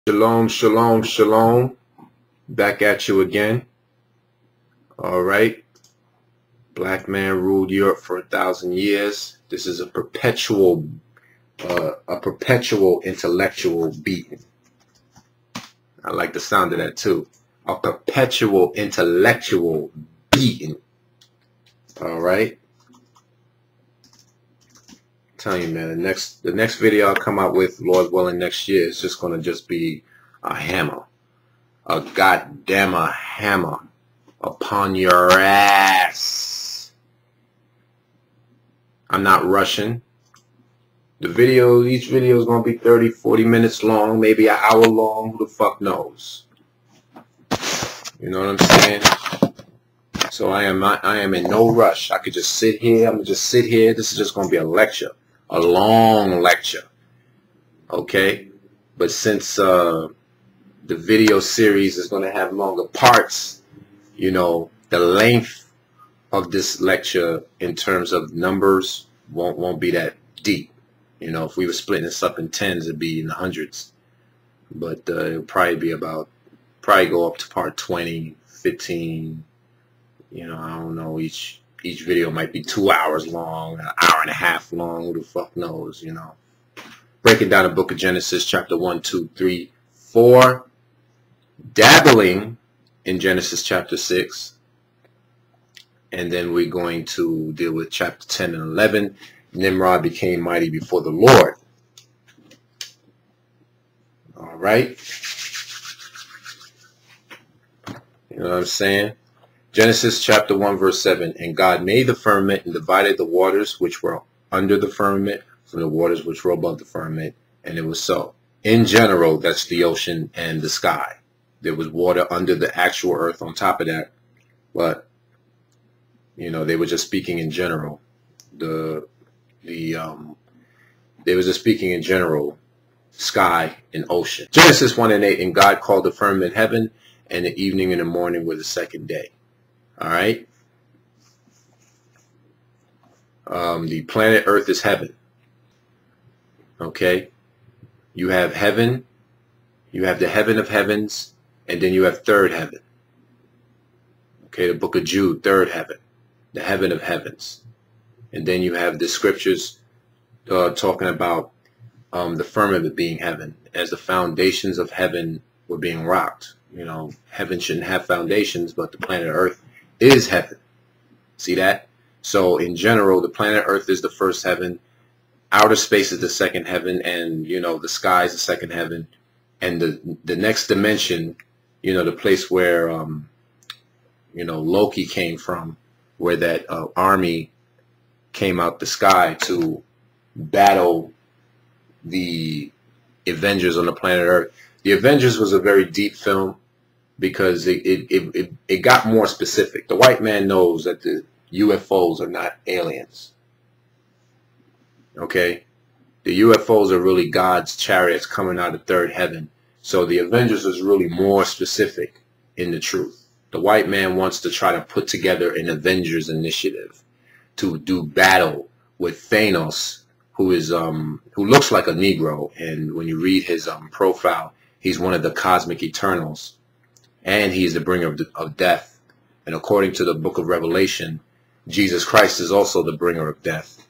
Shalom, shalom, shalom. Back at you again. All right. Black man ruled Europe for 1,000 years. This is a perpetual intellectual beating. I like the sound of that too. A perpetual intellectual beating. All right. I'm telling you, man, the next video I'll come out with, Lord willing, next year is just gonna be a hammer. A goddamn hammer upon your ass. I'm not rushing. Each video is going to be 30, 40 minutes long, maybe an hour long, who the fuck knows? You know what I'm saying? So I am in no rush. I could just sit here. I'm going to just sit here. This is just going to be a lecture, a long lecture. Okay? But since the video series is going to have longer parts, you know, the length of this lecture in terms of numbers won't be that deep. You know, if we were splitting this up in tens, it'd be in the hundreds. But it'll probably go up to part 20, 15. You know, I don't know. Each video might be 2 hours long, an hour and a half long. Who the fuck knows? You know, breaking down the book of Genesis, chapter 1, 2, 3, 4. Dabbling in Genesis chapter 6, and then we're going to deal with chapter 10 and 11. Nimrod became mighty before the Lord. All right. You know what I'm saying? Genesis chapter 1 verse 7. And God made the firmament and divided the waters which were under the firmament from the waters which were above the firmament. And it was so. In general, that's the ocean and the sky. There was water under the actual earth on top of that. But, you know, they were just speaking in general. They were just speaking in general, sky and ocean. Genesis 1 and 8, and God called the firmament heaven, and the evening and the morning were the second day. All right. The planet Earth is heaven. Okay. You have heaven. You have the heaven of heavens. And then you have third heaven. Okay, the book of Jude, third heaven, the heaven of heavens. And then you have the scriptures talking about the firmament being heaven, as the foundations of heaven were being rocked. You know, heaven shouldn't have foundations, but the planet Earth is heaven. See that? So in general, the planet Earth is the first heaven, outer space is the second heaven, and, you know, the sky is the second heaven. And the next dimension, you know, the place where, you know, Loki came from, where that army came out the sky to battle the Avengers on the planet Earth. The Avengers was a very deep film because it got more specific. The white man knows that the UFOs are not aliens. Okay? The UFOs are really God's chariots coming out of third heaven. So the Avengers is really more specific in the truth. The white man wants to try to put together an Avengers initiative to do battle with Thanos, who looks like a Negro, and when you read his profile, he's one of the cosmic Eternals, and he's the bringer of death. And according to the book of Revelation, Jesus Christ is also the bringer of death.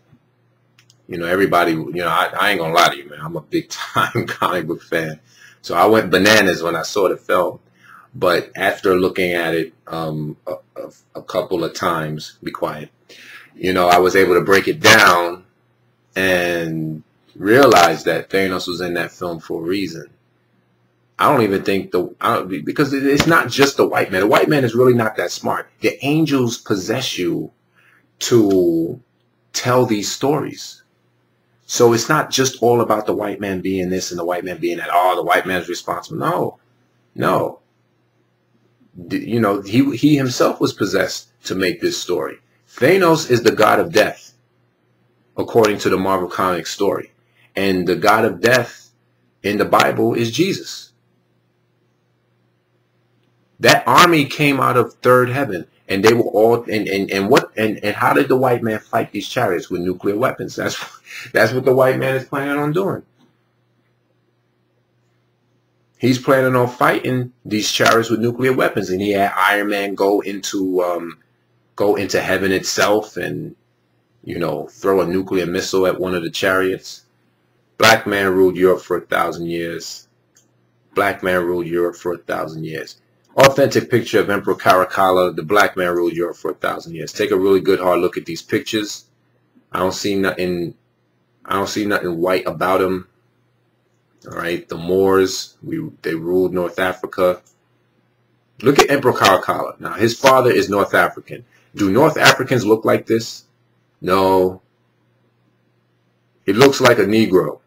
You know, everybody, you know, I ain't gonna lie to you, man. I'm a big time comic book fan. So I went bananas when I saw the film. But after looking at it a couple of times, be quiet, you know, I was able to break it down and realize that Thanos was in that film for a reason. I don't even think because it's not just the white man. The white man is really not that smart. The angels possess you to tell these stories. So it's not just all about the white man being this and the white man being that. Oh, the white man's responsible. No, no. You know, he himself was possessed to make this story. Thanos is the god of death, according to the Marvel Comics story. And the god of death in the Bible is Jesus. That army came out of third heaven, and they were all and how did the white man fight these chariots? With nuclear weapons. That's what the white man is planning on doing. He's planning on fighting these chariots with nuclear weapons, and he had Iron Man go into heaven itself, and throw a nuclear missile at one of the chariots. Black man ruled Europe for 1,000 years. Black man ruled Europe for 1,000 years. Authentic picture of Emperor Caracalla. The black man ruled Europe for 1,000 years. Take a really good hard look at these pictures. I don't see nothing white about him. All right, the Moors, they ruled North Africa. Look at Emperor Caracalla. Now, his father is North African. Do North Africans look like this? No. He looks like a Negro.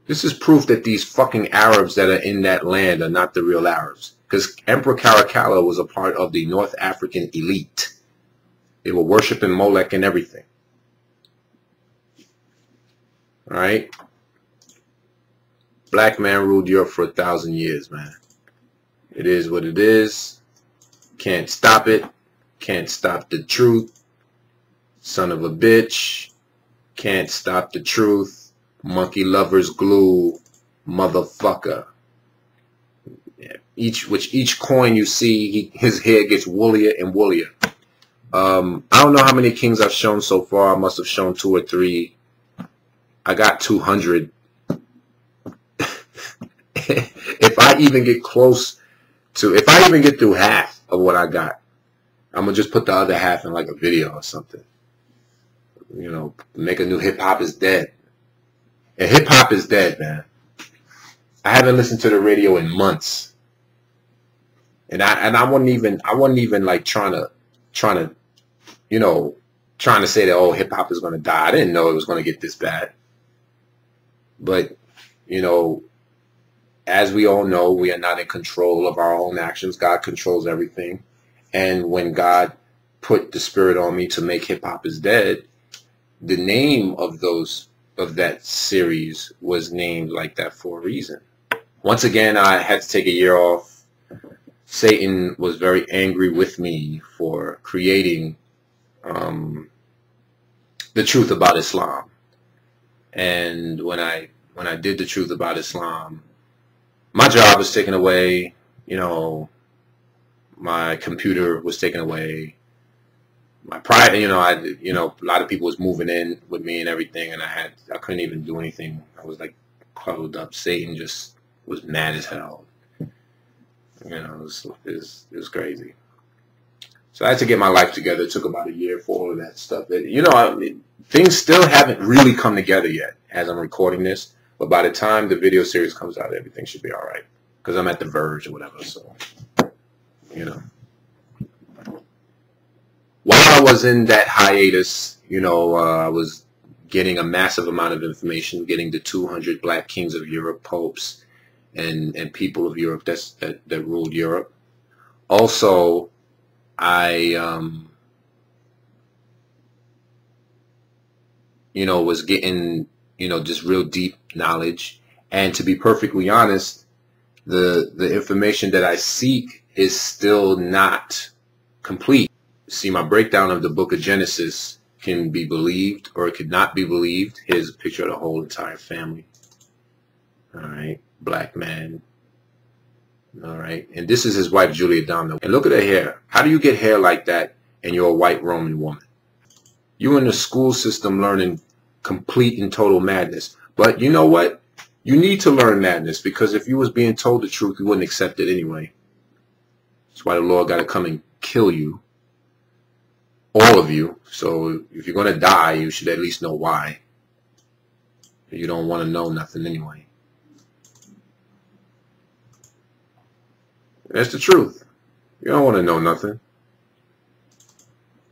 This is proof that these fucking Arabs that are in that land are not the real Arabs. Because Emperor Caracalla was a part of the North African elite. They were worshiping Molech and everything. All right? Black man ruled Europe for 1,000 years, man. It is what it is. Can't stop it. Can't stop the truth. Son of a bitch. Can't stop the truth. Monkey lovers glue. Motherfucker. Yeah. Each coin you see, his hair gets woollier and woollier. I don't know how many kings I've shown so far. I must have shown 2 or 3. I got 200. If I even get through half of what I got, I'm going to just put the other half in like a video or something. Make a new Hip Hop is Dead. And hip hop is dead, man. I haven't listened to the radio in months. And I wasn't even like trying to say that, oh, hip hop is going to die. I didn't know it was going to get this bad. But, as we all know, we are not in control of our own actions. God controls everything. And when God put the spirit on me to make Hip Hop is Dead, the name of that series was named like that for a reason. Once again, I had to take a year off. Satan was very angry with me for creating the truth about Islam. And when I did the truth about Islam, my job was taken away, my computer was taken away, my pride, a lot of people was moving in with me and everything, and I couldn't even do anything. I was like cuddled up. Satan just was mad as hell. It was crazy. So I had to get my life together. It took about a year for all of that stuff. Things still haven't really come together yet as I'm recording this. But by the time the video series comes out, everything should be all right. Because I'm at the verge or whatever. So, While I was in that hiatus, I was getting a massive amount of information, getting the 200 black kings of Europe, popes, and people of Europe that ruled Europe. Also, I, was getting just real deep knowledge. And to be perfectly honest, the information that I seek is still not complete. See, my breakdown of the book of Genesis can be believed or it could not be believed. Here's a picture of the whole entire family. All right, black man. All right, and this is his wife, Julia Domino. And look at her hair. How do you get hair like that and you're a white Roman woman? You're in the school system learning complete and total madness. But you know what? You need to learn madness, because if you was being told the truth, you wouldn't accept it anyway. That's why the Lord got to come and kill you. All of you. So if you're going to die, you should at least know why. You don't want to know nothing anyway. That's the truth. You don't want to know nothing.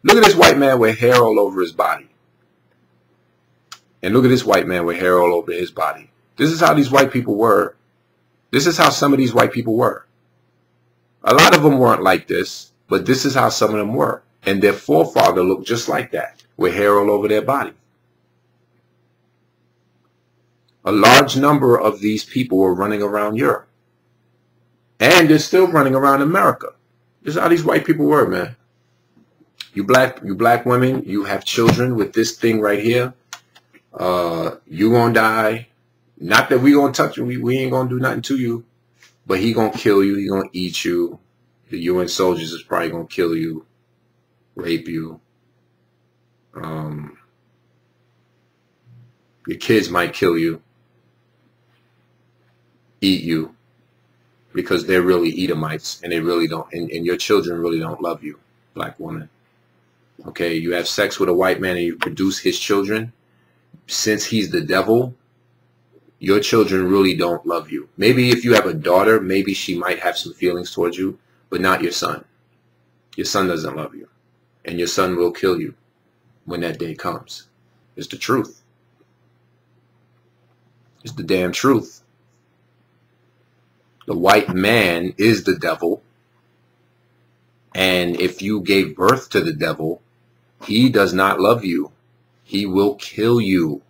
Look at this white man with hair all over his body. And look at this white man with hair all over his body. This is how these white people were. This is how some of these white people were. A lot of them weren't like this, but this is how some of them were. And their forefather looked just like that, with hair all over their body. A large number of these people were running around Europe. And they're still running around America. This is how these white people were, man. You black women, you have children with this thing right here. You gonna die. Not that we gonna touch you. We ain't gonna do nothing to you. But he gonna kill you. He gonna eat you. The UN soldiers is probably gonna kill you, rape you. Your kids might kill you, eat you, because they're really Edomites, and they really don't, and your children really don't love you, black woman. Okay, you have sex with a white man and you produce his children. Since he's the devil, your children really don't love you. Maybe if you have a daughter, maybe she might have some feelings towards you, but not your son. Your son doesn't love you, and your son will kill you when that day comes. It's the truth. It's the damn truth. The white man is the devil, and if you gave birth to the devil, he does not love you. He will kill you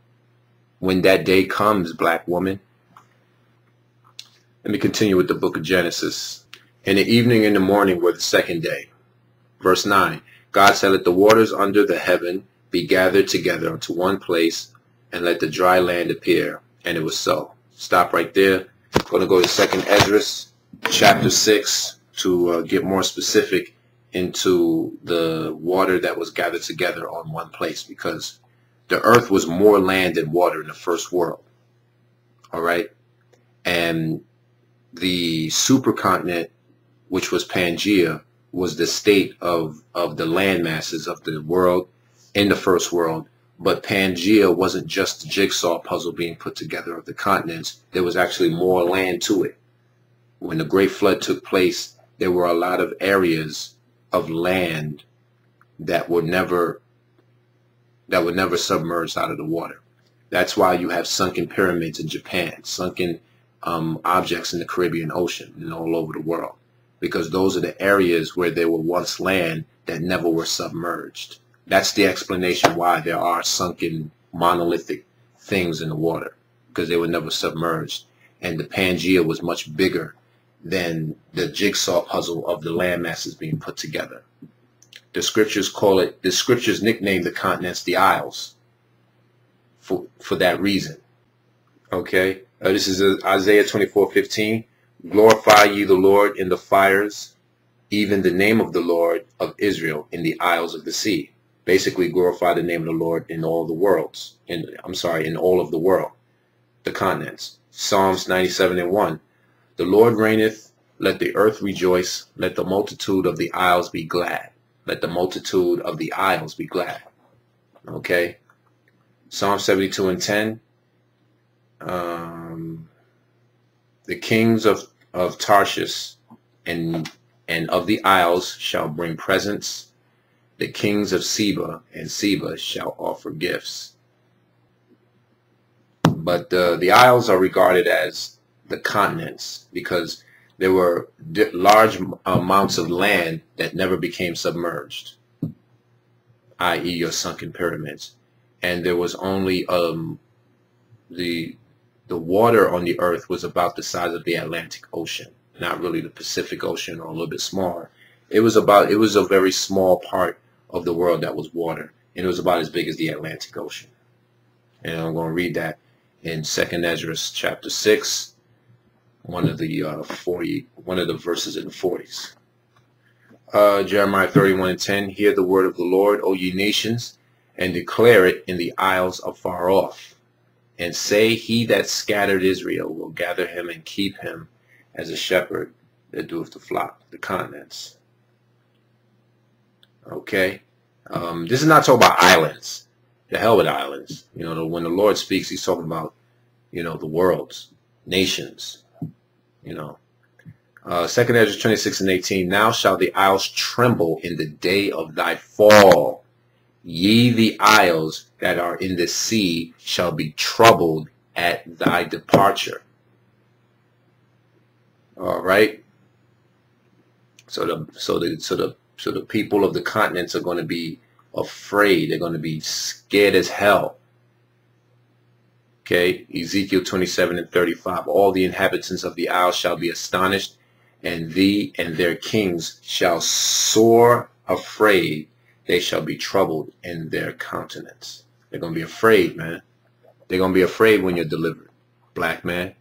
when that day comes, black woman. Let me continue with the book of Genesis. In the evening and the morning were the second day. Verse 9. God said, let the waters under the heaven be gathered together unto one place, and let the dry land appear. And it was so. Stop right there. I'm going to go to 2nd Esdras, chapter 6, to get more specific into the water that was gathered together on one place, because the earth was more land than water in the first world. All right. And the supercontinent, which was Pangaea, was the state of the land masses of the world in the first world. But Pangaea wasn't just a jigsaw puzzle being put together of the continents. There was actually more land to it. When the Great Flood took place, there were a lot of areas of land that were never submerged out of the water. That's why you have sunken pyramids in Japan, sunken objects in the Caribbean Ocean and all over the world, because those are the areas where there were once land that never were submerged. That's the explanation why there are sunken monolithic things in the water, because they were never submerged. And the Pangaea was much bigger than the jigsaw puzzle of the land masses being put together. The scriptures nickname the continents the Isles for that reason. Okay, this is Isaiah 24:15. Glorify ye the Lord in the fires, even the name of the Lord of Israel in the isles of the sea. Basically, glorify the name of the Lord in all the worlds. In all of the world, the continents. Psalms 97:1. The Lord reigneth, let the earth rejoice, let the multitude of the isles be glad. Let the multitude of the isles be glad. Okay. Psalm 72:10. The kings of Tarshish and of the isles shall bring presents. The kings of Seba and Seba shall offer gifts. But the isles are regarded as the continents because there were large amounts of land that never became submerged, i.e. your sunken pyramids. And there was only the water on the earth was about the size of the Atlantic Ocean, not really the Pacific Ocean, or a little bit smaller. It was a very small part of the world that was water, and it was about as big as the Atlantic Ocean. And I'm going to read that in 2nd Esdras chapter 6, one of the verses in the 40s. Jeremiah 31:10. Hear the word of the Lord, O ye nations, and declare it in the isles afar off, and say, he that scattered Israel will gather him and keep him as a shepherd that doeth the flock, the continents. Okay, this is not talking about islands. The hell with islands. You know, when the Lord speaks, he's talking about, you know, the worlds, nations. You know, 2nd Esdras 26:18. Now shall the isles tremble in the day of thy fall. Ye the isles that are in the sea shall be troubled at thy departure. All right. So the people of the continents are going to be afraid. They're going to be scared as hell. Okay, Ezekiel 27:35. All the inhabitants of the isles shall be astonished, and thee and their kings shall soar afraid. They shall be troubled in their countenance. They're going to be afraid, man. They're going to be afraid when you're delivered, black man.